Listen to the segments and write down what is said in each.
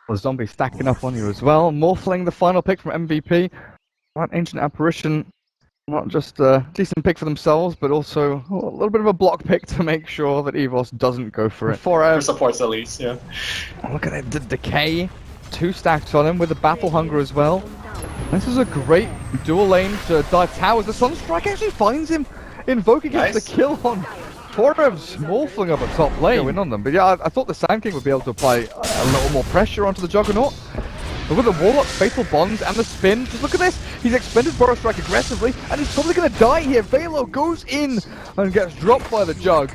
The zombie stacking up on you as well. Morphling, the final pick from MVP. That Ancient Apparition, not just a decent pick for themselves, but also a little bit of a block pick to make sure that EVOS doesn't go for it. For supports at least, yeah. Look at it, the decay. 2 stacks on him with the Battle Hunger as well. This is a great dual lane to dive towers. The Sunstrike actually finds him. Invoker gets the kill on Forev's Morphling up at top lane. Win on them. But yeah, I thought the Sand King would be able to apply a little more pressure onto the Juggernaut. But with the Warlock's Fatal Bonds and the spin, just look at this. He's expended Burrow Strike aggressively, and he's probably going to die here. Velo goes in and gets dropped by the Jug.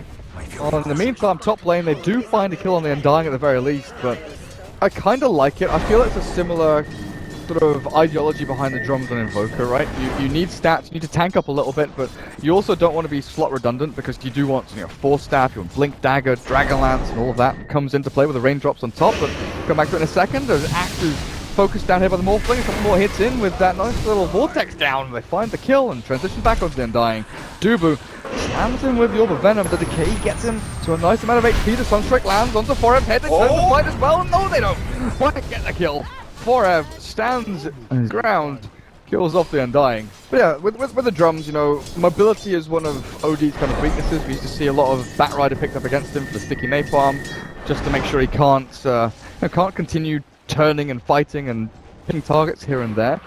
In the meantime, top lane, they do find a kill on the Undying at the very least, but I kind of like it. I feel it's a similar sort of ideology behind the drums on Invoker, right? You need stats, you need to tank up a little bit, but you also don't want to be slot redundant because you do want, Force Staff, you want Blink Dagger, Dragonlance, and all of that comes into play with the raindrops on top, but come back to it in a second. There's Axe's focused down here by the Morphling, a couple more hits in with that nice little Vortex down. They find the kill and transition back onto the Undying. Dubu slams him with the Orb of Venom. The Decay gets him to a nice amount of HP. The Sunstrike lands onto Forev, heading to the fight as well. No, they don't quite get the kill. Forev stands his ground, kills off the Undying. But yeah, with the drums, mobility is one of OD's kind of weaknesses. We used to see a lot of Batrider picked up against him for the sticky napalm, just to make sure he can't continue turning and fighting and hitting targets here and there.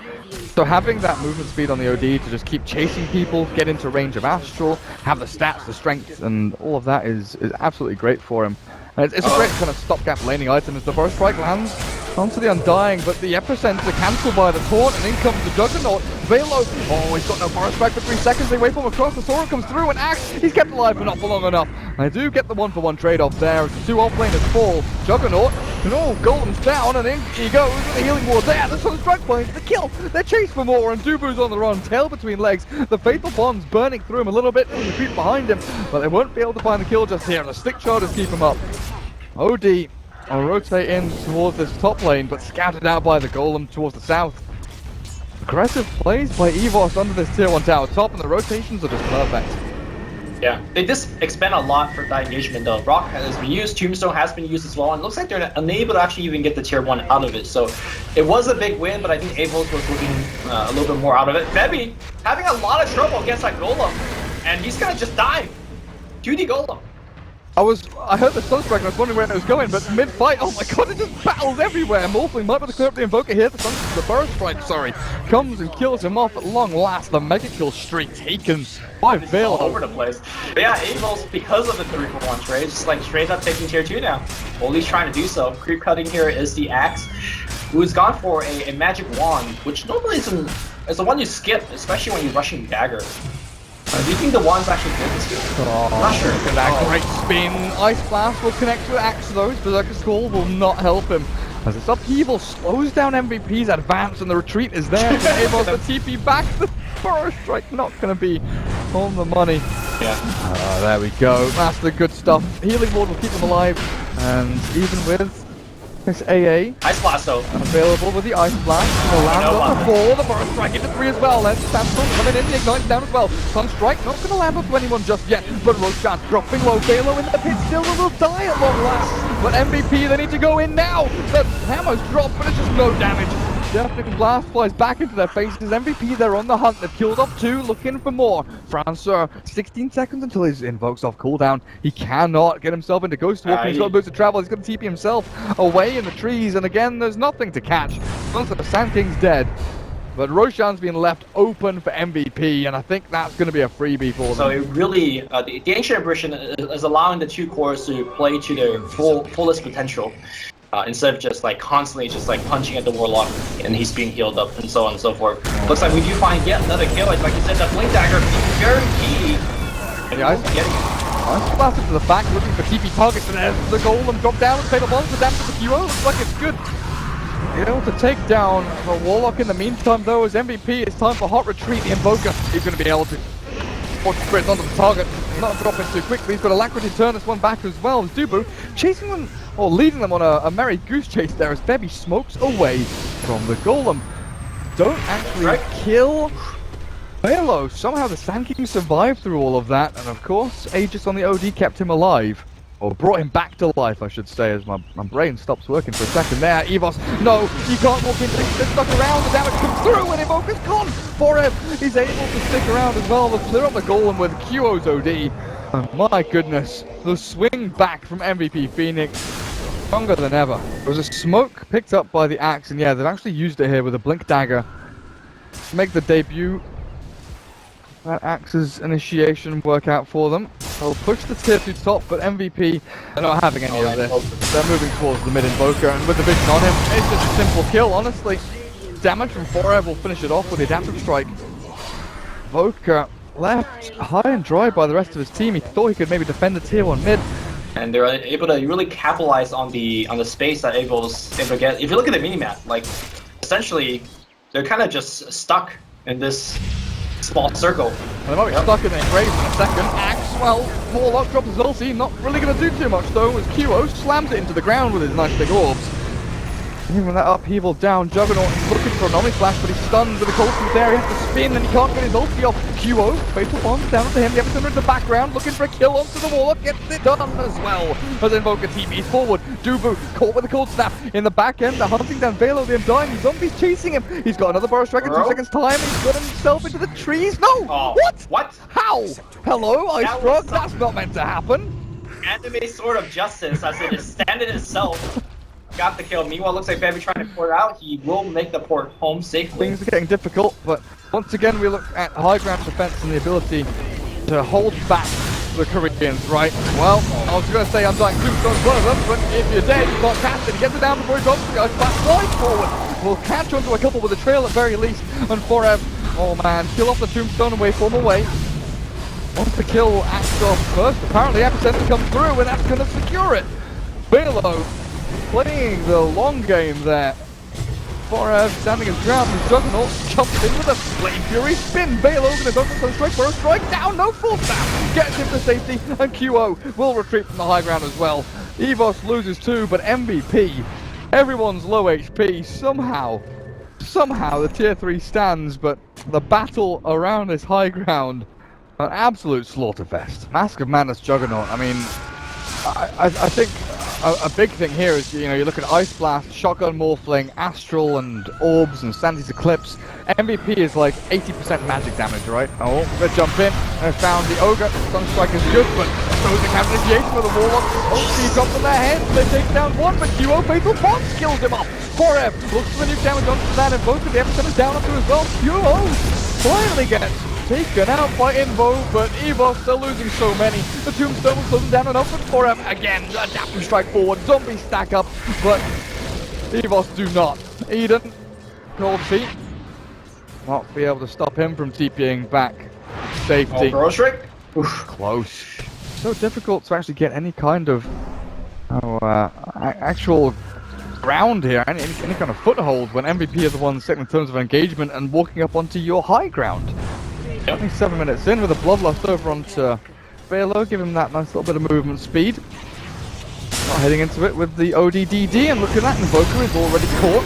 So having that movement speed on the OD to just keep chasing people, get into range of Astral, have the stats, the strength, and all of that is absolutely great for him. And it's a great kind of stopgap laning item as the Burrow Strike lands onto the Undying, but the Epicenter cancelled by the taunt, and in comes the Juggernaut. Velo, he's got no Burrow Strike for 3 seconds. They wait for him across. The Sora comes through, and Axe, he's kept alive, but not for long enough. I do get the 1-for-1 trade-off there as the 2 offlaners fall. Juggernaut, Golem's down, and in he goes with the healing ward there. The Sunstrike finds the kill. They're chased for more, and Dubu's on the run, tail between legs. The Fatal Bonds burning through him a little bit, and the creep behind him, but they won't be able to find the kill just here. The Stick Chargers keep him up. OD will rotate in towards this top lane, but scouted out by the Golem towards the south. Aggressive plays by EVOS under this tier 1 tower top, and the rotations are just perfect. Yeah, they just expend a lot for that engagement though. Rock has been used, Tombstone has been used as well, and it looks like they're unable to actually even get the tier 1 out of it. So it was a big win, but I think EVOS was looking a little bit more out of it. Febby having a lot of trouble against that Golem, and he's gonna just die. 2D Golem. I heard the Sunstrike and I was wondering where it was going, but mid-fight, oh my god, it just battles everywhere! Morphling might be able to clear up the Invoker here, the Burrow Strike, comes and kills him off at long last. The Mega Kill streak taken by Velo. All over the place. But yeah, EVOS, because of the 3-for-1 trade, just like straight up taking tier 2 now. Well, at least trying to do so. Creep cutting here is the Axe, who's gone for a Magic Wand, which normally is the one you skip, especially when you're rushing Dagger. Do you think the wand's actually good this game? I'm not sure. Look at that great spin. Ice Blast will connect with Axe though. Berserker's Call will not help him. As this upheaval slows down MVP's advance and the retreat is there to enable the TP back. The Burrow Strike not going to be on the money. Yeah. There we go. That's the good stuff. Healing Ward will keep him alive. And even with this AA Ice Blast though. Available with the Ice Blast. The land on the 4, the Burrow Strike into 3 as well. Then Sandstorm coming in, the Ignite's down as well. Sunstrike not going to land onto anyone just yet, but Roshan dropping low. Velo in the pit still will die at long last. But MVP, they need to go in now. The hammer's dropped, but it's just no damage. Deafening Blast flies back into their faces. MVP, they're on the hunt. They've killed off 2, looking for more. Francer, 16 seconds until his invokes off cooldown. He cannot get himself into Ghost Walk. He's got a boost of travel. He's going to TP himself away in the trees. And again, there's nothing to catch. The Sand King's dead. But Roshan's been left open for MVP, and I think that's going to be a freebie for them. So it really, the Ancient Apparition is allowing the 2 cores to play to their fullest potential. Instead of just like constantly just like punching at the Warlock and he's being healed up and so on and so forth. Looks like we do find yet another kill. Like you said, the Blink Dagger being very key. And yeah, Ice Blast to the back, looking for TP targets, and there's the Golem drop down. Fatal Bonds, the damage to the hero. Looks like it's good. Able to take down the Warlock in the meantime, though, as MVP. It's time for hot retreat. The Invoker is going to be able to force spread onto the target, not dropping too quickly. He's got Alacrity turn this one back as well. Dubu chasing them, or leading them on a merry goose chase there as Febby smokes away from the Golem. Don't actually kill Velo. Somehow the Sand King survived through all of that, and of course, Aegis on the OD kept him alive. Or brought him back to life, I should say, as my brain stops working for a second there. EVOS, no, you can't walk into this, they're stuck around, the damage comes through, and Invoker's gone! Forev, he's able to stick around as well, to clear up the golem with QO's OD. Oh, my goodness, the swing back from MVP Phoenix, stronger than ever. There was a smoke picked up by the axe, and yeah, they've actually used it here with a blink dagger to make the debut. That Axe's initiation work out for them. They'll push the tier 2 top, but MVP, they're not having any of this. They're moving towards the mid-invoker, and with the vision on him, it's just a simple kill, honestly. Damage from Forever will finish it off with the adaptive strike. Invoker left high and dry by the rest of his team. He thought he could maybe defend the tier 1 mid. And they're able to really capitalize on the space that EVOS able to get. If you look at the minimap, like, essentially, they're kind of just stuck in this small circle. And they might be stuck in their graves in a second. Axe, well, Warlock drops his ulti, not really going to do too much though, as QO slams it into the ground with his nice big orbs. Even with that upheaval down, Juggernaut is looking for an Omni Flash, but he's stunned with the cold from there. He has to spin and he can't get his ulti off. QO, fatal bomb down to him. The Epicenter in the background, looking for a kill onto the Warlock. Gets it done as well. As Invoker TV's forward. Dubu caught with the cold snap in the back end. They're hunting down Velo, the Undying. Zombies chasing him. He's got another Burrow Strike in 2 seconds time. He's got himself into the trees. No! Oh, What? What? How? Hello, Ice That Frog? was That's not meant to happen. Anime sword of justice, as it is standing itself. Got the kill. Meanwhile, looks like Baby trying to port out. He will make the port home safely. Things are getting difficult, but once again we look at high ground defense and the ability to hold back the Koreans, right? Well, I was going to say Undying Tombstone's one of them, but if you're dead, you can't cast it. He gets it down before he drops the ice flash slide forward. We'll catch onto a couple with a trail at very least. And Forev, oh man, kill off the Tombstone and waveform away. Wants to kill Axe off first. Apparently Epicenter comes through and that's going to secure it. Velo playing the long game there. Forev standing his ground, and Juggernaut jumps in with a Flame Fury spin. Velo gonna go for some strike, for a strike down, no full snap. Gets him to safety, and QO will retreat from the high ground as well. EVOS loses 2, but MVP, everyone's low HP. Somehow the tier 3 stands, but the battle around this high ground, an absolute slaughterfest. Mask of Madness Juggernaut, I mean, I think a big thing here is, you know, you look at Ice Blast, Shotgun Morphling, Astral and Orbs and Sandy's Eclipse. MVP is like 80% magic damage, right? Oh, we're gonna jump in. I found the Ogre. Sunstrike is good, but so is the counter initiation with the Warlock. Oh, he drops on their heads. They take down one, but QO Fatal Bombs kills him off. Forev looks for the nuke damage onto that, and both of the Epicenters down onto as well. QO finally gets taken out by Invo, but EVOS still losing so many. The Tombstone will slow them down enough, but Forev again, adaptive strike forward, zombies stack up, but EVOS do not. Eden, cold feet, not be able to stop him from TPing back. Safety. Oh, Burrow Strike? Close. So difficult to actually get any kind of actual ground here, any kind of foothold when MVP are the ones setting the terms of engagement and walking up onto your high ground. Only 7 minutes in with a Bloodlust over onto Velo, give him that nice little bit of movement speed. Not heading into it with the ODDD, and look at that, Invoker is already caught.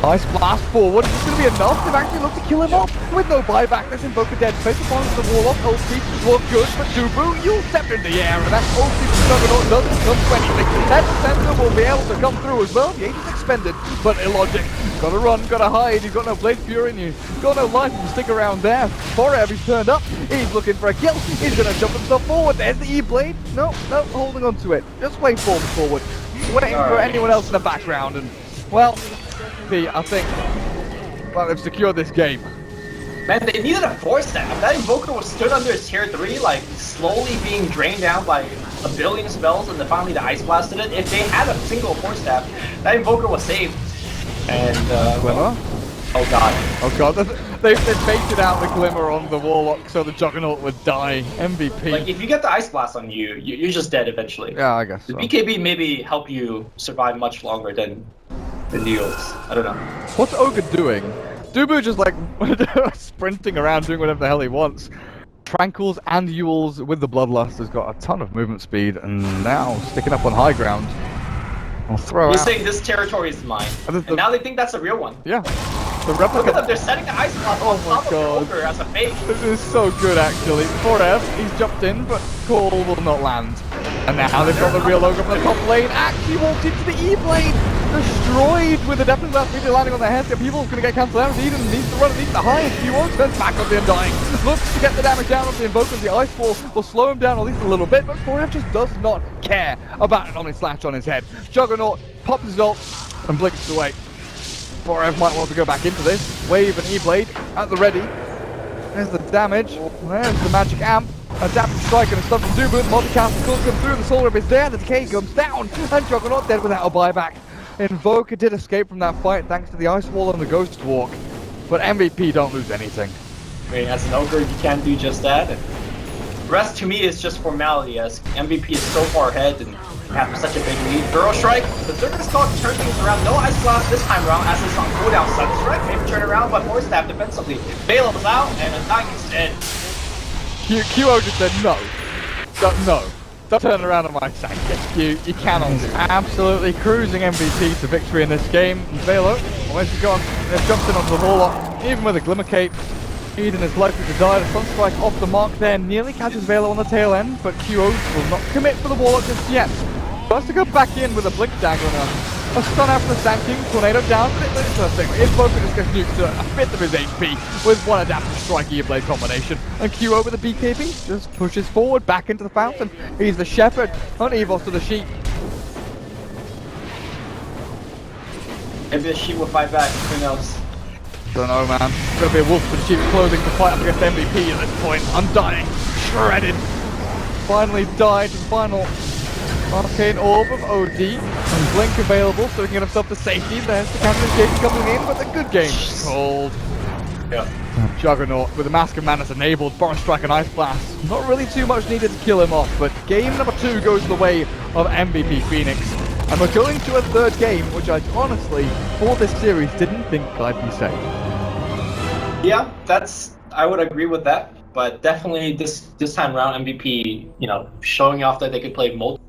Ice Blast forward, it's going to be enough. They've actually looked to kill him off with no buyback. This Invoker dead. Face upon the Warlock, ulti look good, but Dubu, you'll step in the air, and that ulti from Juggernaut doesn't come to anything. Epicenter will be able to come through as well. The age is expended, but illogic. Gotta run, gotta hide. You've got no Blade Fury, and you've got no life to stick around there. Forev, he's turned up. He's looking for a kill. He's going to jump himself forward. There's the E-Blade. No, holding on to it. Just wait forward. Waiting for anyone else in the background, and, well, I think, well, they've secured this game. Man, they needed a force stab. That Invoker was stood under his tier 3, like, slowly being drained down by a billion spells, and then finally the Ice Blasted it. If they had a single force stab, that Invoker was saved. And, Glimmer? Oh god. Oh god, they've baited out the Glimmer on the Warlock so the Juggernaut would die. MVP. Like, if you get the Ice Blast on you, you're just dead eventually. Yeah, I guess so. The BKB maybe help you survive much longer than the Neos. I don't know. What's Ogre doing? Dubu just like sprinting around doing whatever the hell he wants. Tranquils and Yules with the Bloodlust has got a ton of movement speed and now sticking up on high ground. I'll throw He's out. saying this territory is mine. And now they think that's a real one. Yeah. The Look replica. at them, they're setting the Ice Blast on top of the Ogre as a fake. This is so good actually. Forev, he's jumped in, but call will not land. And now they've got the real Ogre from the top lane. Actually walked into the Eve lane. Destroyed with the definitely last meter landing on their heads. People's going to get cancelled out. Eden needs to run and needs to hide. EVOS turns back on the Undying. Looks to get the damage down on the Invoker. The Ice Ball will slow him down at least a little bit. But Forever just does not care about an Omni Slash on his head. Juggernaut pops his ult and blinks away. Forever might want to go back into this. Wave and E-Blade at the ready. There's the damage. There's the magic amp. Adaptive strike and a stun from Dubu. The multi-cast still comes through. The soul rip is there. The decay comes down. And Juggernaut dead without a buyback. Invoker did escape from that fight thanks to the Ice Wall and the Ghost Walk. But MVP don't lose anything. I mean, as an Ogre, you can't do just that. The rest to me is just formality, as MVP is so far ahead and have such a big lead. Burrow Strike, the third is called turn things around. No Ice Blast this time around, as it's on cooldown. Sun Strike, maybe turn around, but more stab defensively. Bale is out, and Undying is dead. QO just said no. No. Don't turn around on my side. You cannot do. Absolutely cruising MVP to victory in this game. Velo, where's he gone? They've jumped in onto the Warlock, even with a Glimmer Cape. Eden is likely to die. The Sunstrike off the mark there nearly catches Velo on the tail end, but QO will not commit for the Warlock just yet. Tries to go back in with a Blink Dagger on a stun after the Sand King, Tornado down, but it's the thing. Invoker just gets nuked to a fifth of his HP with one Adaptive Strike E-Blade combination. And QO with the BKB just pushes forward back into the fountain. He's the Shepherd on EVOS to the Sheep. Maybe the Sheep will fight back, who knows? Don't know, man. It's gonna be a wolf for the Sheep closing to fight up against MVP at this point. Undying, shredded. Finally died in the final Arcane Orb of OD, and Blink available so he can get himself to safety. There's the counter engagement coming in, but the good game called. Yeah. Juggernaut with the Mask of Madness enabled, Boris Strike and Ice Blast. Not really too much needed to kill him off, but game number 2 goes the way of MVP Phoenix. And we're going to a third game, which I honestly, for this series, didn't think I'd be saying. Yeah, I would agree with that. But definitely this time around MVP, showing off that they could play multiple